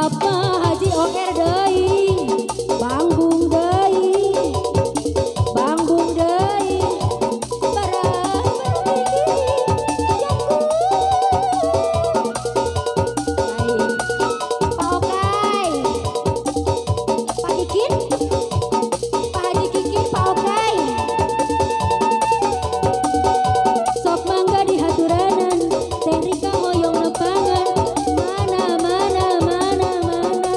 Bapak Haji Oker deui. Bangbung deui. Bangbung deui. Barang Pak Okay. Pak Kikin. Pak Haji Kikin, Pak Okay. Sok mangga dihaturanan, Teh Rika hoyong nepangan. Mana mana mana mana.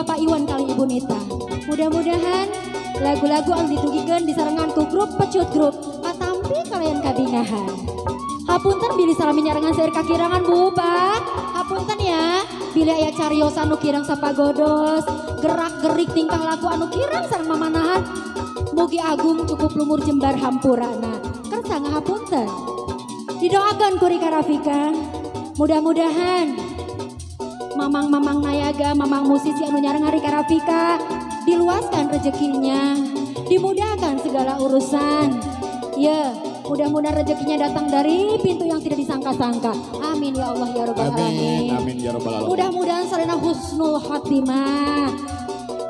Bapak Iwan kali Ibu Nita. Mudah-mudahan lagu-lagu anu ditugikan disarangan ku grup pecut grup patampi kalian kabingahan. Hapunten bilih salami nyarangan sair kakirangan Bu Pak. Hapunten ya. Bilih aya carios anu kirang sapagodos, gerak-gerik tingkah laku anu kirang sareng mamanahan. Mugi agung cukup lumur jembar hampurana. Kersa ngahapunten. Didoakan ku Rika Rafika. Mudah-mudahan mamang-mamang nayaga, mamang musisi anu nyareng Rika Rafika diluaskan rezekinya, dimudahkan segala urusan. Ya, mudah-mudahan rezekinya datang dari pintu yang tidak disangka-sangka. Amin ya Allah ya Rabbal Alamin. Amin ya Rabbal Alamin. Mudah-mudahan salena husnul khotimah,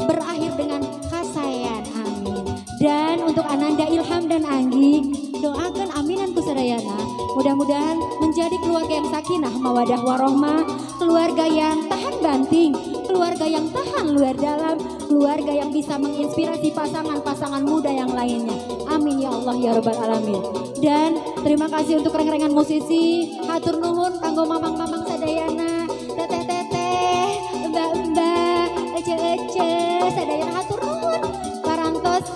berakhir dengan kasayan. Amin. Dan untuk Ananda, Ilham dan Anggi, doakan aminan kusadayana. Mudah-mudahan menjadi keluarga yang sakinah, mawadah warohmah, keluarga yang tahan banting, keluarga yang tahan luar dalam, keluarga yang bisa menginspirasi pasangan-pasangan muda yang lainnya. Amin ya Allah ya Rabbal Alamin. Dan terima kasih untuk reng-rengan musisi, hatur nuhun kanggo mamang-mamang sadayana, teteh-teteh, mbak-mbak, ece-ece, sadayana hatur nuhun. Parantos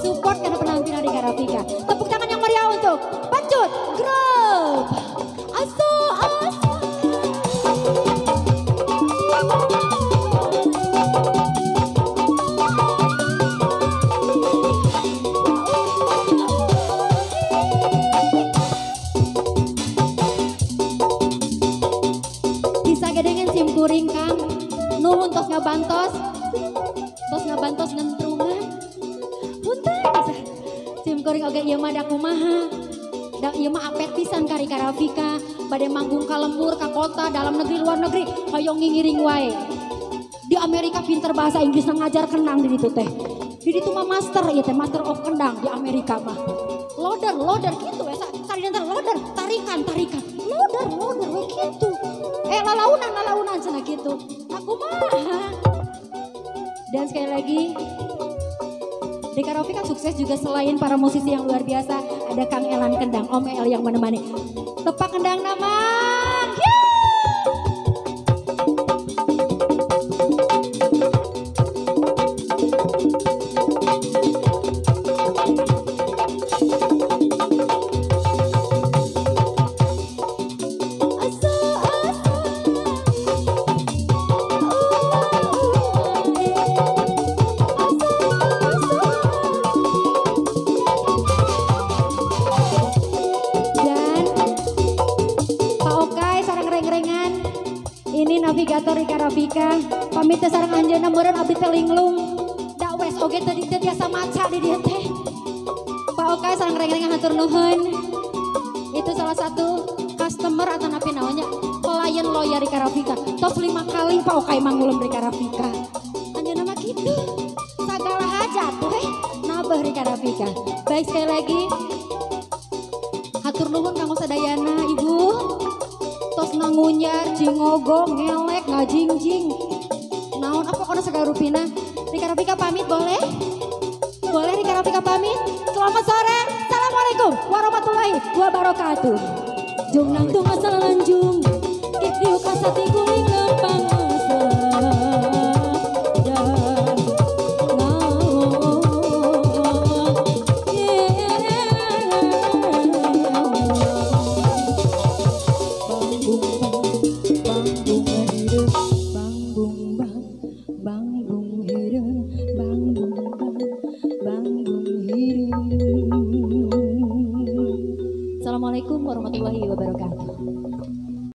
support karena penampilan Rika Rafika. Tepuk tangan yang meriah untuk Pecut Grup. Aso, aso. Gedengan sim kuring Kang nuhun tos ngabantos nentruman punten sim kuring oge ieu mah da kumaha da ieu mah apet pisan ka Rika Rafika bade manggung ka lembur ka kota dalam negeri luar negeri hoyong ngingiring wae di Amerika pinter bahasa Inggris ngajar kendang di ditu teh di ditu mah master ieu teh master of kendang di Amerika mah loader gitu we sarina loader tarikan loader we kitu lalaunan sana gitu. Aku mah. Dan sekali lagi Rika Rafika sukses juga selain para musisi yang luar biasa, ada Kang Elan Kendang, Om El yang menemani. Tepak kendang nama. Ini navigator Rika Rafika pamit sareng anjeunna meureun abdi teh linglung da wes oge teu tiasa maca di dieu teh. Pak Okai sareng reng-rengan hatur nuhun. Itu salah satu customer atau napi namanya klien loyal Rika Rafika. Tos 5 kali Pak Okai mangulem Rika Rafika. Anjeunna mah kitu. Sagala hajat teh nabeh Rika Rafika. Baik sekali lagi hatur nuhun kanggo sadayana Ibu. Tos nangunyar, jingogong, ngelek, ngajingjing. Naon apa kono segala rupina. Rika Rafika pamit boleh? Boleh Rika Rafika pamit? Selamat sore. Assalamualaikum warahmatullahi wabarakatuh. Jung nang tung asal lanjung. Kik diuk asati guling lempang asa. Assalamualaikum warahmatullahi wabarakatuh.